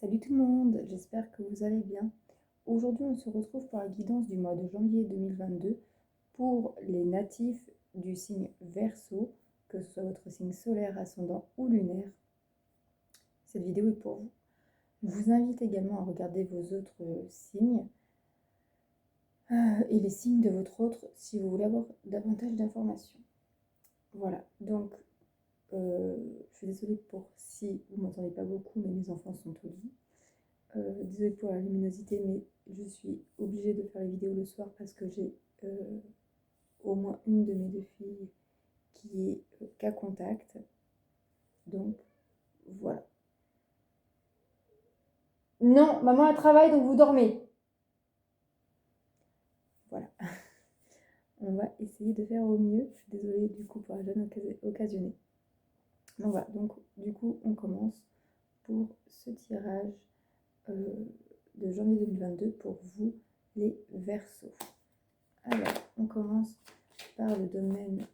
Salut tout le monde, j'espère que vous allez bien. Aujourd'hui, on se retrouve pour la guidance du mois de janvier 2022 pour les natifs du signe Verseau, que ce soit votre signe solaire, ascendant ou lunaire. Cette vidéo est pour vous. Je vous invite également à regarder vos autres signes et les signes de votre autre si vous voulez avoir davantage d'informations. Voilà, donc je suis désolée pour si vous ne m'entendez pas beaucoup, mais mes enfants sont au lit. Désolée pour la luminosité, mais je suis obligée de faire les vidéos le soir parce que j'ai au moins une de mes deux filles qui est cas contact. Donc voilà. Non, maman elle travaille donc vous dormez. Voilà. On va essayer de faire au mieux. Je suis désolée du coup pour la gêne occasionnée. Donc voilà, donc du coup on commence pour ce tirage de janvier 2022 pour vous les Verseaux. Alors on commence par le domaine.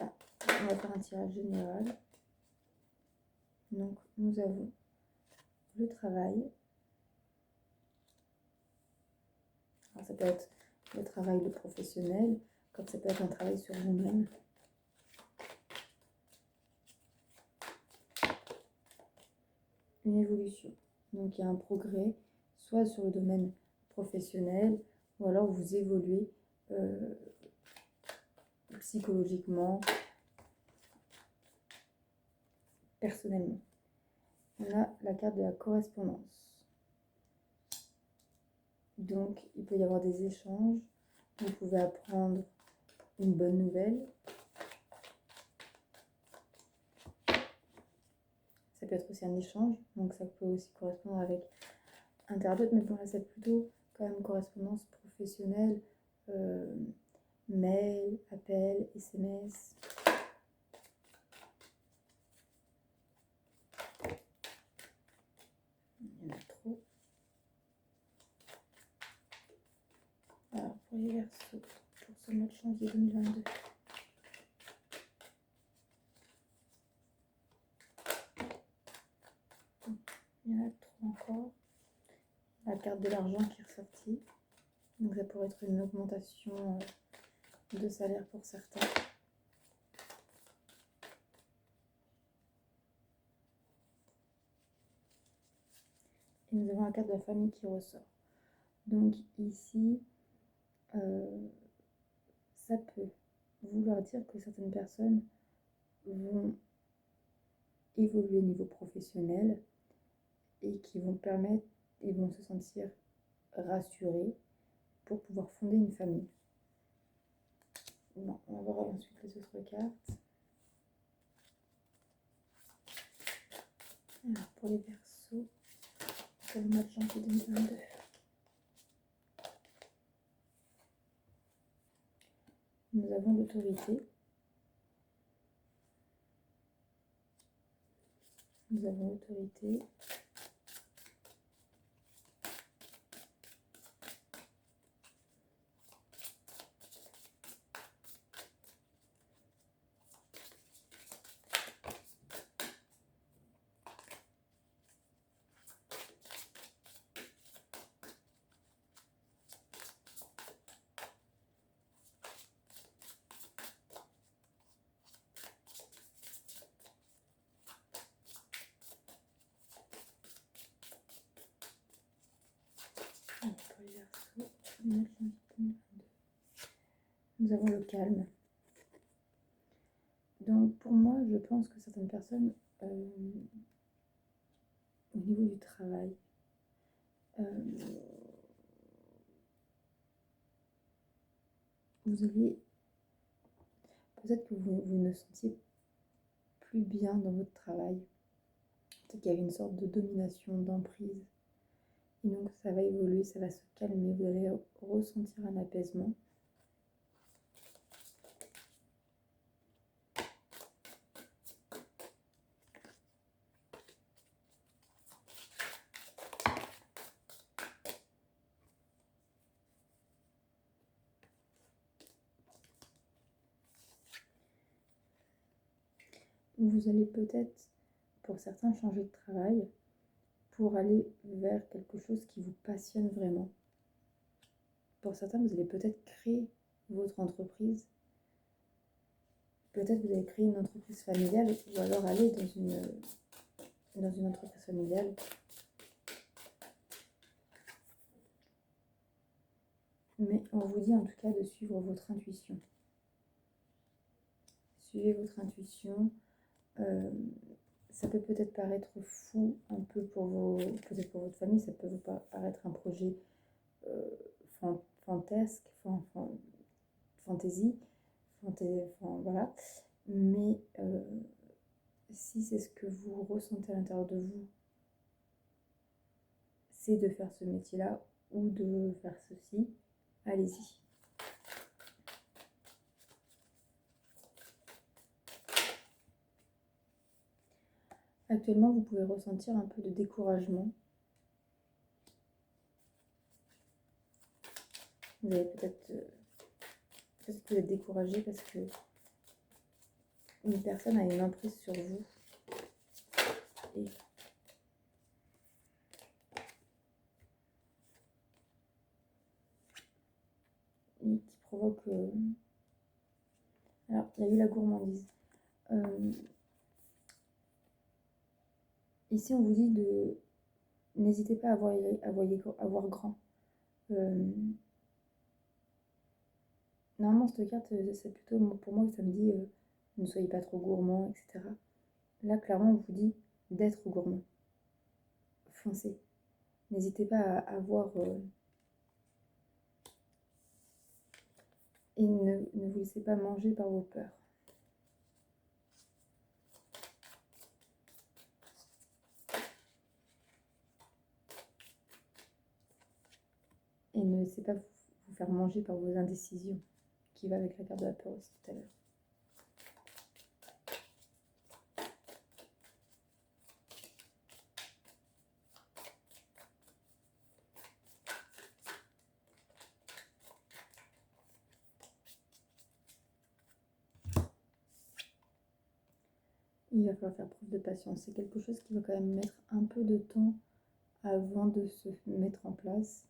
On va faire un tirage général. Donc nous avons le travail. Alors ça peut être le travail, le professionnel, comme ça peut être un travail sur vous-même. Une évolution. Donc il y a un progrès, soit sur le domaine professionnel, ou alors vous évoluez psychologiquement, personnellement. On a la carte de la correspondance. Donc il peut y avoir des échanges, vous pouvez apprendre une bonne nouvelle. Ça peut être aussi un échange, donc ça peut aussi correspondre avec un thérapeute, mais bon là c'est plutôt quand même correspondance professionnelle, mail, appel, SMS. Il y en a trop. Alors pour les Verseaux, pour ce mois de janvier 2022. Il y en a trop encore. La carte de l'argent qui est ressortie. Donc ça pourrait être une augmentation de salaire pour certains. Et nous avons la carte de la famille qui ressort. Donc ici, ça peut vouloir dire que certaines personnes vont évoluer au niveau professionnel et qui vont permettre, ils vont se sentir rassurés pour pouvoir fonder une famille. Bon, on va voir ensuite les autres cartes. Alors pour les Verseaux, pour le mois de janvier 2022. Nous avons l'autorité. Nous avons l'autorité. Pour les Verseaux, nous avons le calme. Donc pour moi, je pense que certaines personnes, au niveau du travail, vous allez, peut-être que vous ne sentiez plus bien dans votre travail. Peut-être qu'il y avait une sorte de domination, d'emprise. Et donc ça va évoluer, ça va se calmer, vous allez ressentir un apaisement. Vous allez peut-être, pour certains, changer de travail. pour aller vers quelque chose qui vous passionne vraiment. Pour certains, vous allez peut-être créer votre entreprise. Peut-être vous allez créer une entreprise familiale ou alors aller dans une entreprise familiale. Mais on vous dit en tout cas de suivre votre intuition. Suivez votre intuition. Ça peut peut-être paraître fou un peu peut-être pour votre famille, ça peut vous paraître un projet fantasque, fantaisie, voilà. Mais si c'est ce que vous ressentez à l'intérieur de vous, c'est de faire ce métier-là ou de faire ceci, allez-y. Actuellement, vous pouvez ressentir un peu de découragement. Vous avez peut-être que vous êtes découragé parce que une personne a une emprise sur vous et qui provoque... Alors, il y a eu la gourmandise. Ici, on vous dit de... N'hésitez pas à voir grand. Normalement, cette carte, c'est plutôt pour moi que ça me dit ne soyez pas trop gourmand, etc. Là, clairement, on vous dit d'être gourmand. Foncez. N'hésitez pas à voir... et ne vous laissez pas manger par vos peurs. Et ne laissez pas vous faire manger par vos indécisions, qui va avec la carte de la peur aussi tout à l'heure. Il va falloir faire preuve de patience. C'est quelque chose qui va quand même mettre un peu de temps avant de se mettre en place.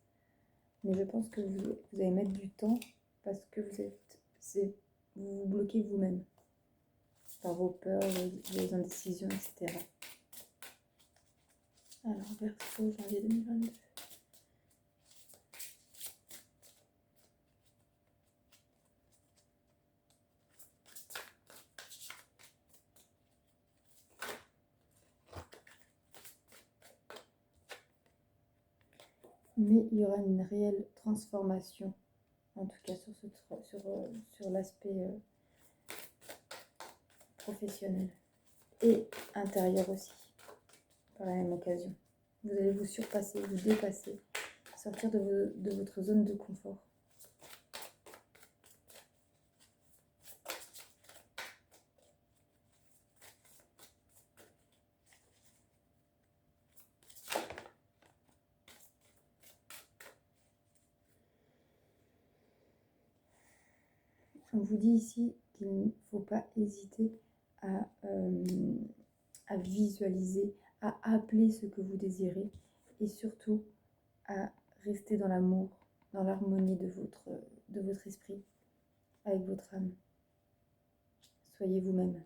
Mais je pense que vous allez mettre du temps parce que vous vous bloquez vous-même par vos peurs, vos indécisions, etc. Alors, Verseau, janvier 2022. Mais il y aura une réelle transformation, en tout cas sur l'aspect professionnel et intérieur aussi, par la même occasion. Vous allez vous surpasser, vous dépasser, sortir de votre zone de confort. On vous dit ici qu'il ne faut pas hésiter à visualiser, à appeler ce que vous désirez et surtout à rester dans l'amour, dans l'harmonie de votre esprit, avec votre âme. Soyez vous-même.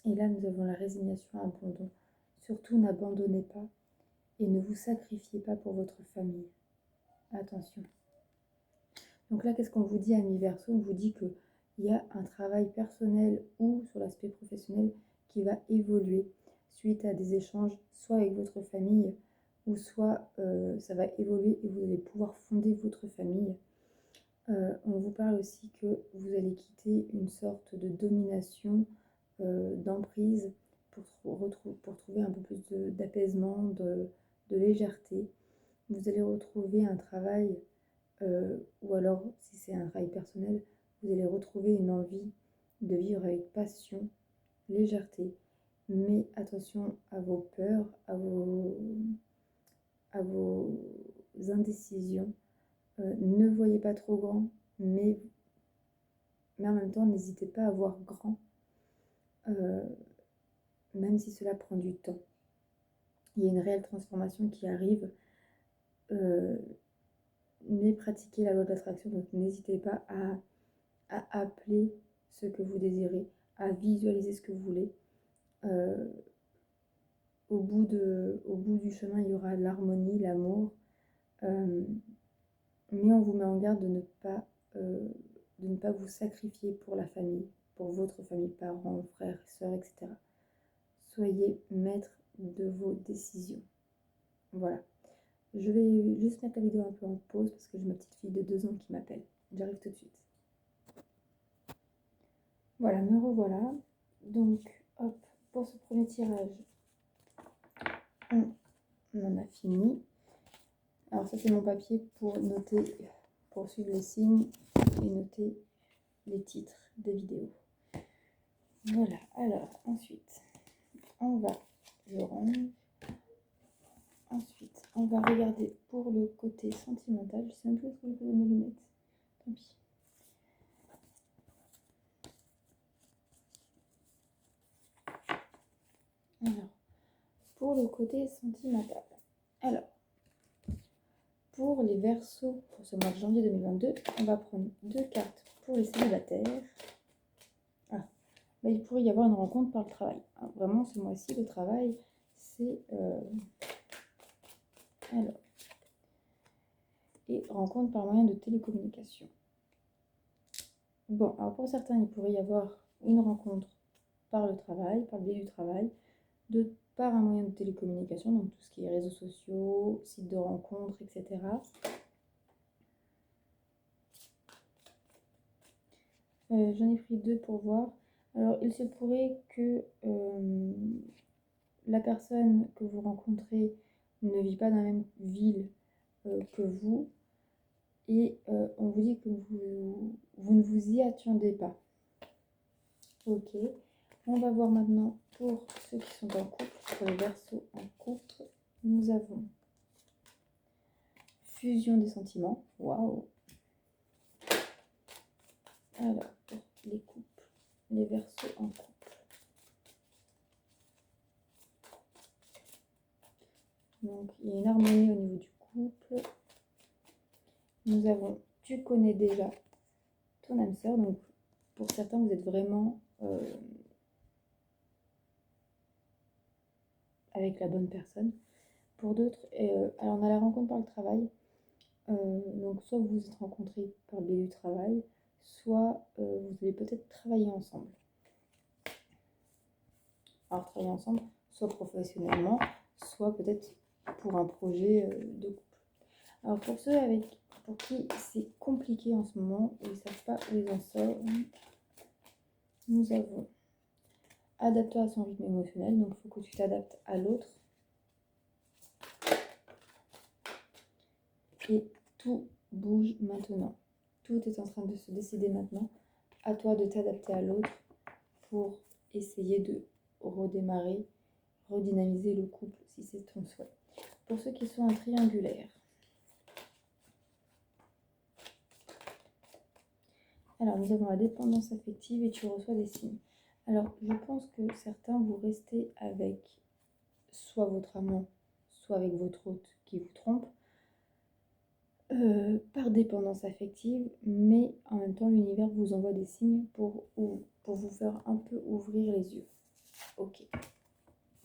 Et là, nous avons la résignation à l'abandon. Surtout, n'abandonnez pas et ne vous sacrifiez pas pour votre famille. Attention. Donc là, qu'est-ce qu'on vous dit, amis Verseau? On vous dit qu'il y a un travail personnel ou sur l'aspect professionnel qui va évoluer suite à des échanges, soit avec votre famille, ou soit ça va évoluer et vous allez pouvoir fonder votre famille. On vous parle aussi que vous allez quitter une sorte de domination, d'emprise pour trouver un peu plus d'apaisement, de légèreté. Vous allez retrouver un travail, ou alors si c'est un travail personnel, vous allez retrouver une envie de vivre avec passion, légèreté, mais attention à vos peurs, à vos indécisions, Ne voyez pas trop grand, mais en même temps, n'hésitez pas à voir grand, même si cela prend du temps. Il y a une réelle transformation qui arrive, mais pratiquez la loi de l'attraction, donc n'hésitez pas à appeler ce que vous désirez, à visualiser ce que vous voulez. Au bout du chemin, il y aura l'harmonie, l'amour, mais on vous met en garde de ne pas vous sacrifier pour la famille, pour votre famille, parents, frères, sœurs, etc. Soyez maître de vos décisions. Voilà. Je vais juste mettre la vidéo un peu en pause parce que j'ai ma petite fille de 2 ans qui m'appelle. J'arrive tout de suite. Voilà, me revoilà. Donc, hop, pour ce premier tirage, on en a fini. Alors ça, c'est mon papier pour noter, pour suivre les signes et noter les titres des vidéos. Voilà, alors ensuite, je range. Ensuite, on va regarder pour le côté sentimental. Je sais même plus où je peux mes lunettes. Tant pis. Alors, pour le côté sentimental. Alors, pour les Verseaux, pour ce mois de janvier 2022, on va prendre 2 cartes pour les célibataires. Ah, bah, il pourrait y avoir une rencontre par le travail. Alors, vraiment, ce mois-ci, le travail, c'est... Alors, et rencontre par moyen de télécommunication. Bon, alors pour certains, il pourrait y avoir une rencontre par le travail, par le biais du travail, par un moyen de télécommunication, donc tout ce qui est réseaux sociaux, sites de rencontres, etc. J'en ai pris 2 pour voir. Alors, il se pourrait que la personne que vous rencontrez ne vit pas dans la même ville que vous, et on vous dit que vous ne vous y attendez pas. Ok, on va voir maintenant pour ceux qui sont en couple, pour les Verseaux en couple, nous avons fusion des sentiments, waouh. Alors, pour les couples, les Verseaux en couple. Donc, il y a une harmonie au niveau du couple. Nous avons, tu connais déjà ton âme sœur, donc pour certains, vous êtes vraiment avec la bonne personne. Pour d'autres, alors on a la rencontre par le travail. Donc soit vous vous êtes rencontrés par le biais du travail, soit vous allez peut-être travailler ensemble. Alors travailler ensemble, soit professionnellement, soit peut-être pour un projet de couple. Alors pour ceux pour qui c'est compliqué en ce moment, où ils ne savent pas où ils en sortent, nous avons adapter à son rythme émotionnel, donc il faut que tu t'adaptes à l'autre. Et tout bouge maintenant. Tout est en train de se décider maintenant. À toi de t'adapter à l'autre pour essayer de redémarrer, redynamiser le couple si c'est ton souhait. Pour ceux qui sont en triangulaire. Alors, nous avons la dépendance affective et tu reçois des signes. Alors, je pense que certains, vous restez avec soit votre amant, soit avec votre hôte qui vous trompe, par dépendance affective, mais en même temps, l'univers vous envoie des signes pour vous faire un peu ouvrir les yeux. Ok.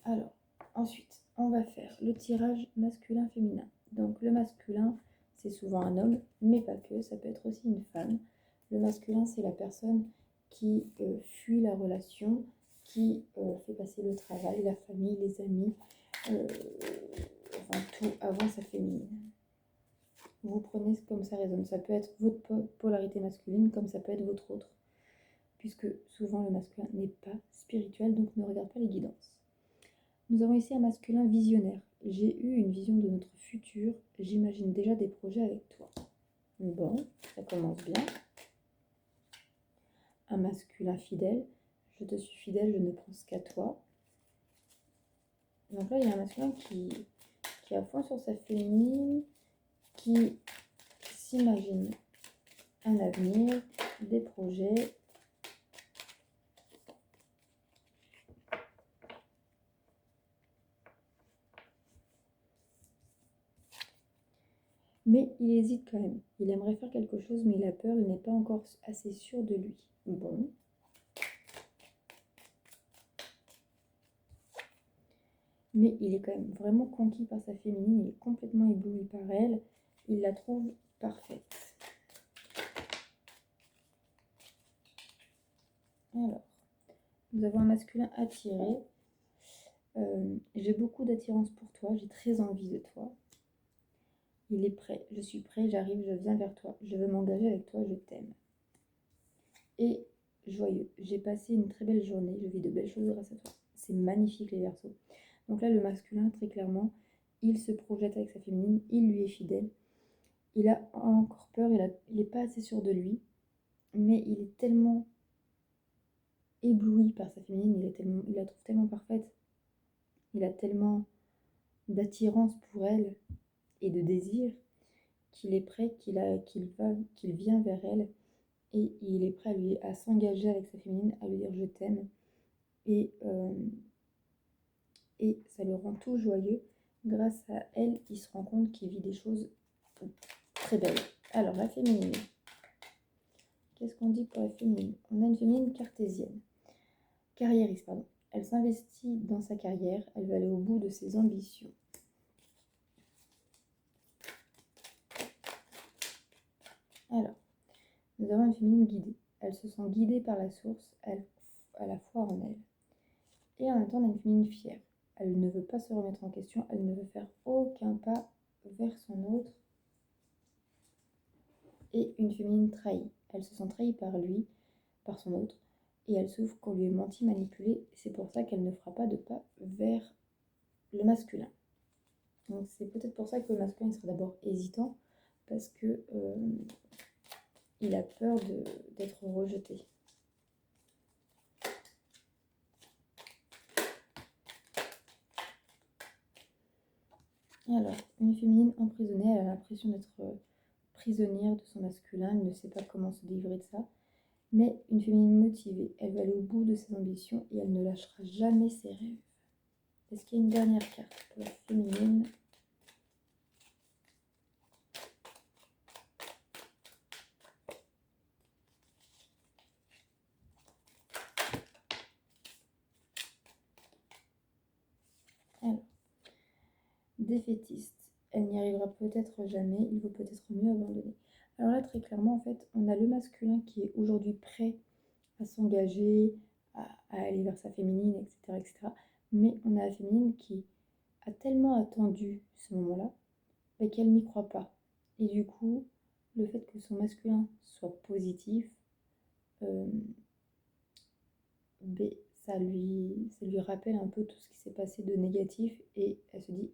Alors, ensuite, on va faire le tirage masculin-féminin. Donc, le masculin, c'est souvent un homme, mais pas que, ça peut être aussi une femme. Le masculin, c'est la personne qui fuit la relation, qui fait passer le travail, la famille, les amis, enfin tout avant sa féminine. Vous prenez comme ça résonne. Ça peut être votre polarité masculine comme ça peut être votre autre. Puisque souvent le masculin n'est pas spirituel, donc ne regarde pas les guidances. Nous avons ici un masculin visionnaire. J'ai eu une vision de notre futur. J'imagine déjà des projets avec toi. Bon, ça commence bien. Un masculin fidèle. Je te suis fidèle, je ne pense qu'à toi. Donc là, il y a un masculin qui est à fond sur sa féminine, qui, s'imagine un avenir, des projets. Mais il hésite quand même. Il aimerait faire quelque chose, mais il a peur, il n'est pas encore assez sûr de lui. Bon. Mais il est quand même vraiment conquis par sa féminine, il est complètement ébloui par elle. Il la trouve parfaite. Alors, nous avons un masculin attiré. J'ai beaucoup d'attirance pour toi, j'ai très envie de toi. Il est prêt, je suis prêt, j'arrive, je viens vers toi. Je veux m'engager avec toi, je t'aime. Et joyeux, j'ai passé une très belle journée, je vis de belles choses grâce à toi. C'est magnifique les Verseaux. Donc là, le masculin, très clairement, il se projette avec sa féminine, il lui est fidèle. Il a encore peur, il n'est pas assez sûr de lui, mais il est tellement ébloui par sa féminine, il la trouve tellement parfaite, il a tellement d'attirance pour elle et de désir qu'il est prêt, qu'il vient vers elle et il est prêt à s'engager avec sa féminine, à lui dire je t'aime et ça le rend tout joyeux. Grâce à elle, il se rend compte qu'il vit des choses très belles. Alors la féminine, qu'est-ce qu'on dit pour la féminine? On a une féminine cartésienne, carriériste, pardon. Elle s'investit dans sa carrière, elle veut aller au bout de ses ambitions. Alors, nous avons une féminine guidée. Elle se sent guidée par la source, elle a la foi en elle. Et en même temps, on a une féminine fière. Elle ne veut pas se remettre en question, elle ne veut faire aucun pas vers son autre. Et une féminine trahie. Elle se sent trahie par lui, par son autre, et elle souffre qu'on lui ait menti, manipulé. C'est pour ça qu'elle ne fera pas de pas vers le masculin. Donc c'est peut-être pour ça que le masculin sera d'abord hésitant, parce que il a peur d'être rejeté. Alors, une féminine emprisonnée, elle a l'impression d'être prisonnière de son masculin, elle ne sait pas comment se délivrer de ça. Mais une féminine motivée, elle va aller au bout de ses ambitions et elle ne lâchera jamais ses rêves. Est-ce qu'il y a une dernière carte pour la féminine? Alors, défaitiste, elle n'y arrivera peut-être jamais, il vaut peut-être mieux abandonner. Alors là, très clairement, en fait, on a le masculin qui est aujourd'hui prêt à s'engager, à aller vers sa féminine, etc., etc. Mais on a la féminine qui a tellement attendu ce moment-là qu'elle n'y croit pas. Et du coup, le fait que son masculin soit positif, ça lui rappelle un peu tout ce qui s'est passé de négatif et elle se dit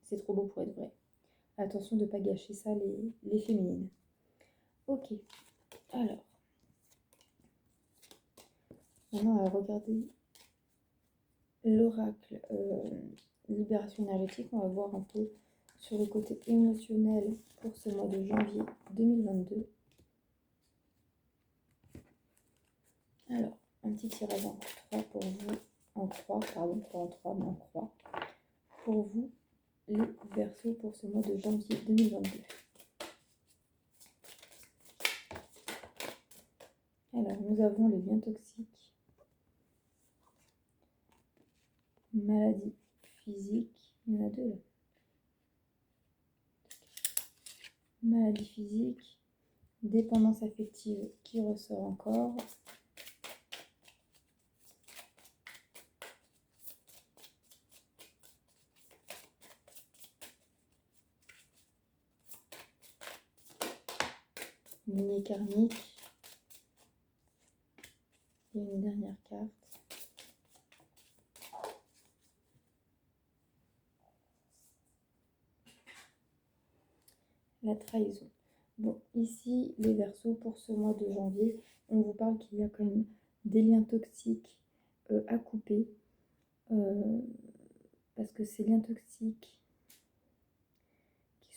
c'est trop beau pour être vrai. Attention de ne pas gâcher ça les féminines. Ok, alors maintenant on va regarder l'oracle libération énergétique. On va voir un peu sur le côté émotionnel pour ce mois de janvier 2022. Alors, un petit tirage en 3 pour vous, en croix, pardon, pas en 3, mais en croix, pour vous, les Verseaux, pour ce mois de janvier 2022. Alors, nous avons les liens toxiques, maladie physique, il y en a deux là. Maladie physique, dépendance affective qui ressort encore. Lignée karmique. Et une dernière carte. La trahison. Bon, ici, les Verseaux, pour ce mois de janvier, on vous parle qu'il y a quand même des liens toxiques à couper. Parce que ces liens toxiques qui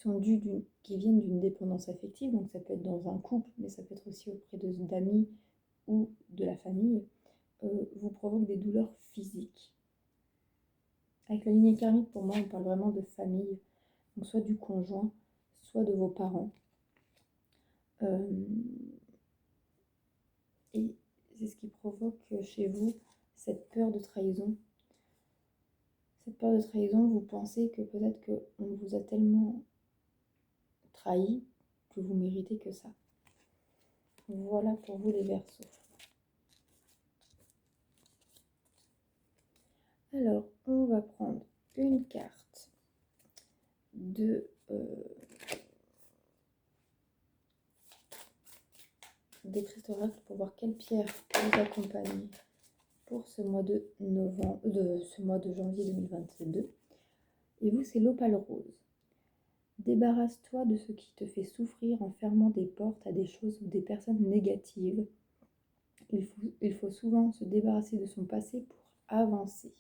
qui viennent d'une dépendance affective, donc ça peut être dans un couple, mais ça peut être aussi auprès d'amis ou de la famille, vous provoquent des douleurs physiques. Avec la lignée karmique, pour moi, on parle vraiment de famille, donc soit du conjoint, soit de vos parents. Et c'est ce qui provoque chez vous cette peur de trahison. Cette peur de trahison, vous pensez que peut-être qu'on vous a tellement trahi que vous méritez que ça. Voilà pour vous les Verseaux. Alors, on va prendre une carte de des cristaux oracles pour voir quelle pierre vous accompagne pour ce mois de janvier 2022. Et vous, c'est l'opale rose. Débarrasse-toi de ce qui te fait souffrir en fermant des portes à des choses ou des personnes négatives. Il faut souvent se débarrasser de son passé pour avancer.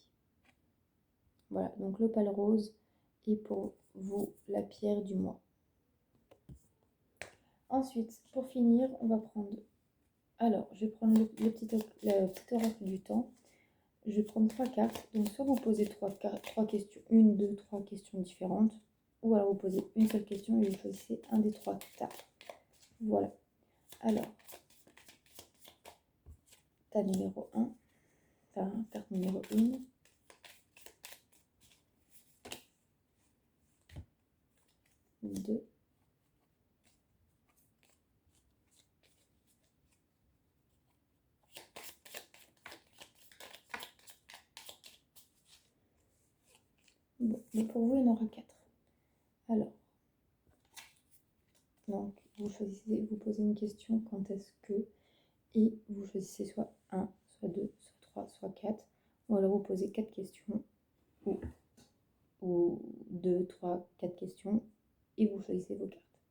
Voilà, donc l'opale rose est pour vous la pierre du mois. Ensuite, pour finir, on va prendre... Alors, je vais prendre le petit oracle du temps. Je vais prendre 3 cartes. Donc, soit vous posez 3 questions, 1, 2, 3 questions différentes, ou alors vous posez une seule question et vous choisissez un des 3 cartes. Voilà. Alors, carte numéro 1, carte numéro 1. Deux. Bon, mais pour vous, il y en aura 4. Alors, donc, vous choisissez, vous posez une question, quand est-ce que, et vous choisissez soit 1, soit 2, soit 3, soit 4, ou alors vous posez 4 questions, ou 2, 3, 4 questions, et vous choisissez vos cartes.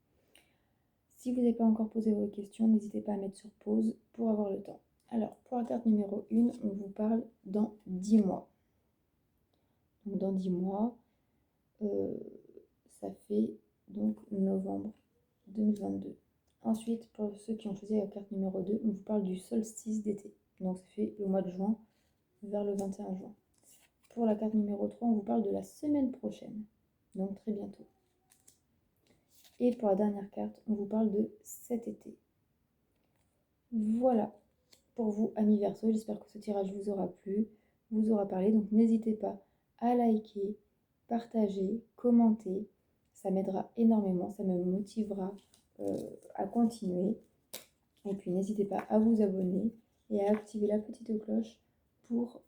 Si vous n'avez pas encore posé vos questions, n'hésitez pas à mettre sur pause pour avoir le temps. Alors, pour la carte numéro 1, on vous parle dans 10 mois. Donc, dans 10 mois, ça fait donc novembre 2022. Ensuite, pour ceux qui ont choisi la carte numéro 2, on vous parle du solstice d'été. Donc, ça fait le mois de juin vers le 21 juin. Pour la carte numéro 3, on vous parle de la semaine prochaine. Donc, très bientôt. Et pour la dernière carte, on vous parle de cet été. Voilà pour vous, amis Verseaux. J'espère que ce tirage vous aura plu, vous aura parlé. Donc, n'hésitez pas à liker, partager, commenter. Ça m'aidera énormément, ça me motivera à continuer. Et puis, n'hésitez pas à vous abonner et à activer la petite cloche pour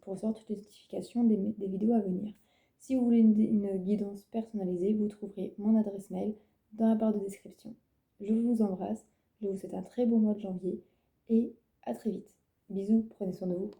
recevoir toutes les notifications des vidéos à venir. Si vous voulez une guidance personnalisée, vous trouverez mon adresse mail dans la barre de description. Je vous embrasse, je vous souhaite un très bon mois de janvier et à très vite. Bisous, prenez soin de vous.